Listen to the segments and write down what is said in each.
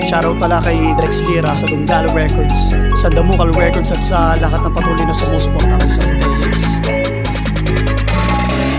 Shoutout pala kay Drex Lira sa Dunggalo Records, sa Damukal Records at sa lahat ng patuloy na sumusuporta kay sa Buteles.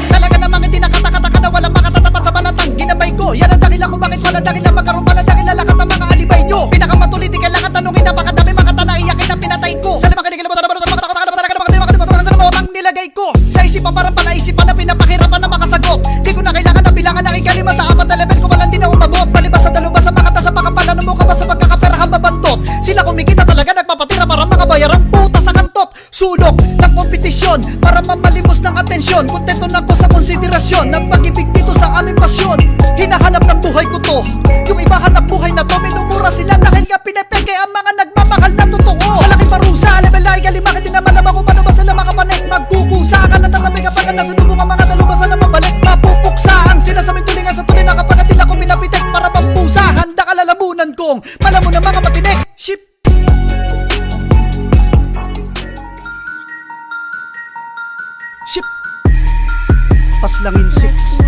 Talaga namang hindi nakataka-taka na walang makatatapat sa banatang ginabay ko. Yan ang dakilan kung bakit wala dakilan magkaroon pala dakilan lakat ang mga alibay nyo. Pinakamatuloy di kailangan tanungin, napakadami mga tanaiyakin ang pinatay ko. Sa limang kinikilabutan na banutan, makataka sa botang nilagay ko. Sa isipan parang pala isipan na pinapakirapan na makasagot. Di ko na kailangan ng bilangan ng ikalima sa apat na level ko walang di na umabot. Palibas sa dalubas sa makata sa pakapalan mo ka ba sa pagkakaperahan babantot. Sila kumikita talaga nagpapatira para mga bayarang puta sa kantot. Sulok ng kompetisyon para mamalimos ng atensyon. Kontento na ko sa konsiderasyon ng pag-ibig dito sa aming pasyon. Hinahanap ng buhay ko to, yung iba hanap buhay na to. Minumura sila dahil nga pinepeke ang mga nagmamahal na totoo. Malaking parusa, level na ikalima, hindi naman alam ako paano ba sila makapanik. Magkukusa ka na tatabi kapag nasunubong ang mga dalubasan na pabalik. Mapupuksa ang sinasabing tulingan sa tuloy na kapag atila ko pinapitik para pampusa. Handa ka lalamunan kong malamon ng mga matinik. Ship. Ship. Paslangin 6.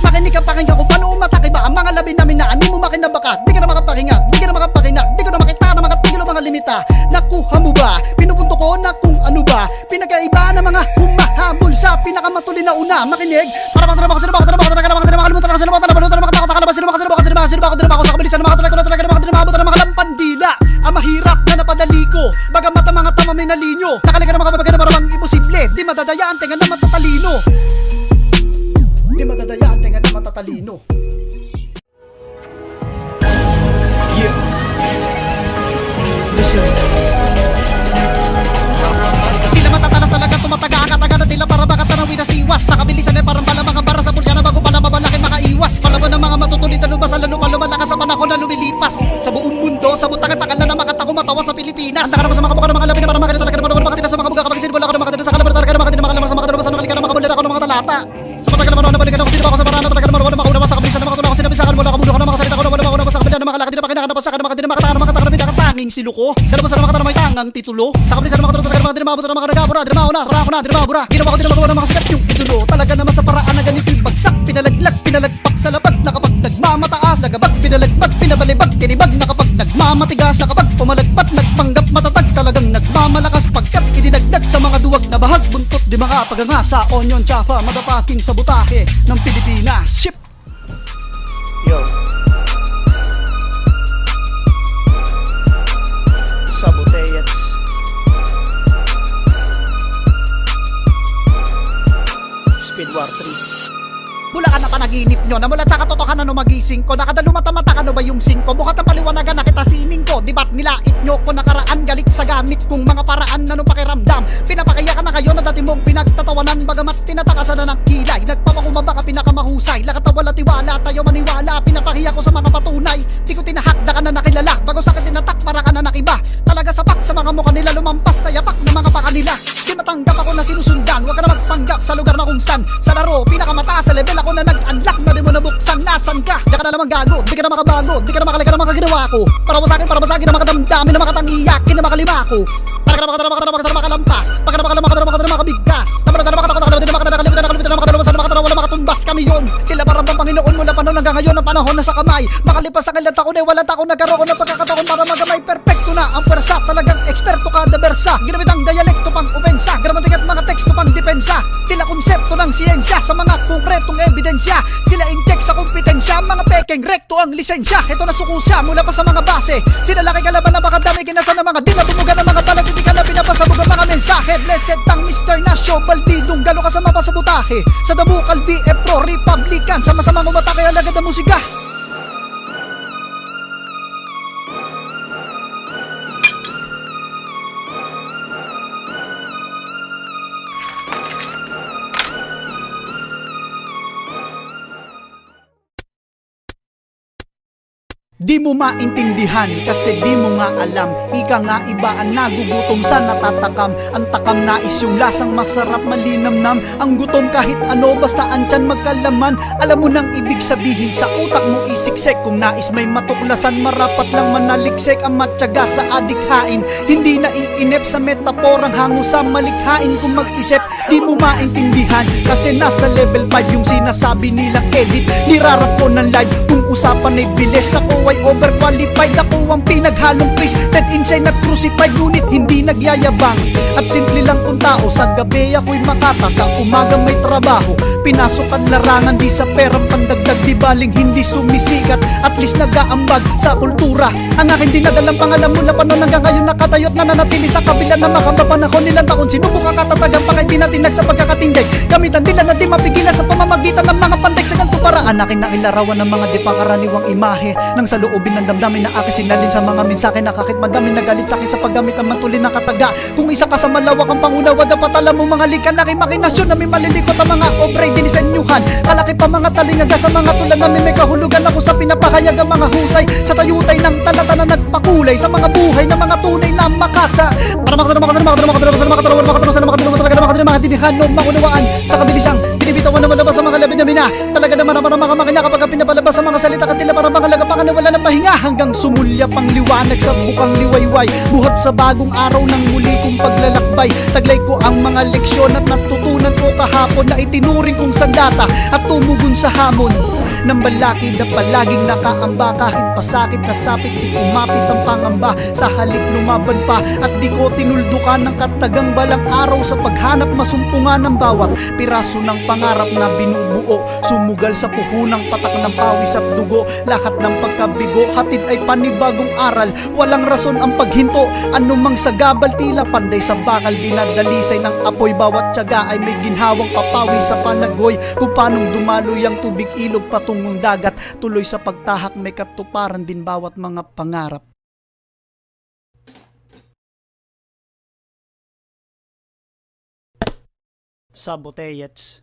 Makinig ka pakinggan ko paano umatake ba ang mga labi namin na ani mo makinabaka. Di ka na makapakinga, di ka na makapakinak, di ka na makita na makatigil ang mga limita. Nakuha mo ba? Pinupunto ko na kung ano ba pinagkaiba ng mga humahabol sa pinakamatuli na una. Makinig para makatara sino makalimutan na sino makatabalutan na makatakot kalabas sino makasino sa kabilisan na makatulay na makalampandila. Ang mahirap na napadali ko bagamat ang mga tama may nalinyo. Nakalikan na makababagan na maramang imposible. Di madadayaan tenga na matatalino. Di madadayaan tenga na matatalino. Yeah. Listen. Tila matatalas talaga tumataga ang kataga na tila para baka tanawin na siwas. Sa kabilisan ay parang bala mga bara sa bulya na bago pala mabalaki makaiwas. Palaban ng mga matutulit na lubasan lalo pa lumalakas sa panahon na lumilipas. Sa buong mundo, sa butang ay pangalan na makatako matawan sa Pilipinas. Handa ka naman sa mga kabuka ng mga labi na parang makita talaga naman makatila sa mga kabuka kapag sinibula ako ng makatila sa kalabar talaga na makatila makalamar sa mga kadulo sa nakalika na makabulir ako ng mga talata. Sa matagal naman ako nabalikan ako sino ba ako sa marano talaga naman ako na makauna sa kabilisan na makatuna ako sinabisakan mo na kabulo ko na makasalita ko na wala mauna sa kabila na makalakad na pakinakan na pasakan na makatila makataka na makataka na pinakatanging siluko. Dalawa sa makataka na may tangang titulo. Sa kabilisan na makatuna talaga na makatila mabot na makagabura. Di na mauna, sarang ako na, di na mabura. Ginawa ko din na magawa na makasikat yung titulo. Talaga naman sa paraan na ganito yung bagsak. Pinalaglag, pinalagpak sa labag na kapag nagmamataas. Nagabag, pinalagbat, pinabalibag, kinibag na kapag nagmamatigas. Na kapag pumalagpat, nagpanggap matatag. Talagang nagmamalakas pagkat idinagdag sa mga duwag na bahag. Buntot di makapaganga sa onion chafa. Madapaking sabotahe ng Pilipinas. Ship. Yo. Saboteyets. Speed War 3. Bula ka na panaginip nyo na mula sa katotohanan no magising ko. Nakadalo mata-mata ka no ba yung singko? Bukat ang paliwanagan na kita sining ko. Di ba't nilait nyo ko nakaraan galit sa gamit kung mga paraan na nung pakiramdam. Pinapakaya ka na kayo na dati mong pinagtatawanan bagamat tinatakasan na ng kilay. Nagpapakumaba ka pinakamahusay. Lakat na wala tiwala tayo maniwala. Pinapahiya ko sa mga patunay. Di ko tinahakda ka na nakilala. Bago sa akin tinatak para ka na nakiba. Talaga sapak sa mga mukha nila lumampas sa yapak ng mga paka nila. Di matanggap ako na sinusundan. Huwag ka na magpanggap sa lugar na kung san. Sa laro pinakamataas sa level ako na nag-unlock na di mo nabuksan. Nasan ka? Di ka na naman gago. Di ka na makabago. Di ka na makalikan na makaginawa ko. Para masakit, para masakit na makadamdamin na makatangiyakin na makalima ko. Talaga na makatara makalampas. Pagka na makatara makabigkas. Naman na makatara wala makatumbas kami yun. Tila parang bang Panginoon mo na panahon hanggang ngayon ang panahon na sa kamay. Makalipas sa kailan taon ay walang taon nagkaroon ng pagkakataon para magamay. Perfecto na ang pwersa. Talagang eksperto ka diversa. Ginamit ang dialekto pang opensa. Gramatik at mga teksto pang depensa. Tila konsepto ng siyensya sa mga konkretong ebidensya. Sila in-check sa kompetensya. Mga pekeng rekto ang lisensya. Ito na sukusya mula pa sa mga base. Sinalaki kalaban na bakadami kinasa ng mga di na tumugan ng mga talag. Hindi ka na pinapasabog ang mga mensahe. Blessed ang Mr. Nasyo Baldidong galo kasama pa sa butahe. Sa Damukal BF Pro Republican. Sama-samang umatake alagad ang musika. Di mo maintindihan kasi di mo nga alam. Ika nga iba ang nagugutom sa natatakam. Ang takam nais yung lasang masarap malinamnam. Ang gutom kahit ano basta andyan magkalaman. Alam mo nang ibig sabihin sa utak mo isiksek. Kung nais may matuklasan marapat lang manaliksik. Ang matyaga sa adikhain hindi naiinip sa metaporang hango sa malikhain. Kung mag-isip di mo maintindihan kasi nasa level 5 yung sinasabi nilang edit. Nirarap ko ng live kung usapan ay bilis. Ako ay overqualified, ako ang pinaghalong twisted, insane at crucified. Ngunit hindi nagyayabang at simple lang kung tao. Sa gabi ako'y makata, sa umaga may trabaho. Pinasok ang larangan di sa perang pandagdag. Di baling hindi sumisikat, at least nag-aambag sa kultura. Ang aking dinadalang pangalan mula pa noon hanggang ngayon nakatayot na nanatili sa kabila ng makababa panahon. Nilang taon sinubok ang katatagang pangay tinatinag sa pagkakatindig. Gamitan nila na di mapigilan sa pamamagitan ng mga panday sa ganito paraan. Aking nailarawan ng mga di pangkaraniwang imahe nang sa loobin ng damdamin na aking sinalin sa mga mensahe. Nakakit madami nagalit sa akin sa paggamit ng mantulin ng kataga. Kung isa ka sa malawak ang pangunawa, dapat alam mo mga likan na aking makinasyon na may malilikot ang mga obray dinisenyuhan. Kalaki pa mga talingaga sa mga tulad namin may kahulugan. Ako sa pinapahayag ang mga husay sa tayutay ng talata na nagpakulay sa mga buhay ng mga tunay na makata. Para makunawaan sa kabilisang binibitawan na malabas sa mga labi na mina. Talaga naman ang mga makina kapag pinapalabas sa mga salita katila para mga lagapakan na wala ng pahinga. Hanggang sumulya pang liwanag sa bukang liwayway. Buhat sa bagong araw ng muli kong paglalakbay. Taglay ko ang mga leksyon at natutunan ko kahapon na itinuring kong sandata at tumugon sa hamon ng balakid na palaging nakaamba. Kahit pasakit kasapit di kumapit ang pangamba. Sa halip lumaban pa at di ko tinuldukan ng katagang balang araw sa paghanap masumpungan ng bawat piraso ng pangarap na binubuo. Sumugal sa puhunang patak ng pawis at dugo. Lahat ng pagkabigo hatid ay panibagong aral. Walang rason ang paghinto, anumang sagabal tila panday sa bakal. Dinadalisay ng apoy, bawat tiyaga ay may ginhawang papawi sa panagoy. Kung paanong dumaloy ang tubig ilog patungong dagat. Tuloy sa pagtahak may katuparan din bawat mga pangarap. Sa Boteyets.